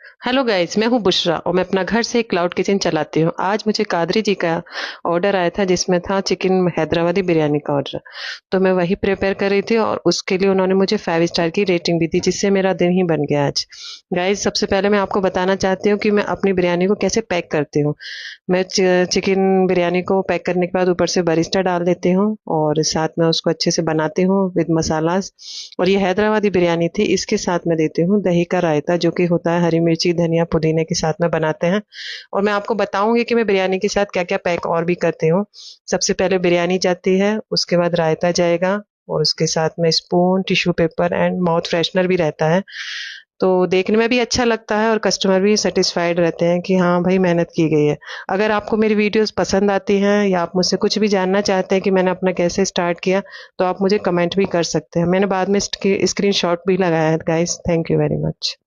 Hello guys, मैं हूँ बुशरा और मैं अपना घर से एक क्लाउड किचन चलाती हूँ। आज मुझे कादरी जी का ऑर्डर आया था जिसमें था चिकन हैदराबादी बिरयानी का ऑर्डर। तो मैं वही प्रिपेयर कर रही थी और उसके लिए उन्होंने मुझे 5 स्टार की रेटिंग भी दी, जिससे मेरा दिन ही बन गया आज। गाइस, सबसे पहले मैं आपको बताना चाहती हूँ कि मैं अपनी बिरयानी को कैसे पैक करती हूँ। मैं चिकन बिरयानी को पैक करने के बाद ऊपर से बरिस्टा डाल देती हूँ और साथ में उसको अच्छे से बनाती हूँ विद मसालास। और ये हैदराबादी बिरयानी थी, इसके साथ मैं देती हूँ दही का रायता, जो कि होता है हरी मिर्ची धनिया पुदीने के साथ में बनाते हैं। और मैं आपको बताऊंगी कि मैं बिरयानी के साथ क्या क्या पैक और भी करती हूँ। सबसे पहले बिरयानी जाती है, उसके बाद रायता जाएगा और उसके साथ में spoon, tissue paper and mouth freshener भी रहता है। तो देखने में भी अच्छा लगता है और कस्टमर भी सेटिस्फाइड रहते हैं कि हाँ भाई, मेहनत की गई है। अगर आपको मेरी वीडियोस पसंद आती हैं या आप मुझसे कुछ भी जानना चाहते हैं कि मैंने अपना कैसे स्टार्ट किया, तो आप मुझे कमेंट भी कर सकते हैं। मैंने बाद में इसकी स्क्रीनशॉट भी लगाया है guys. Thank you very much.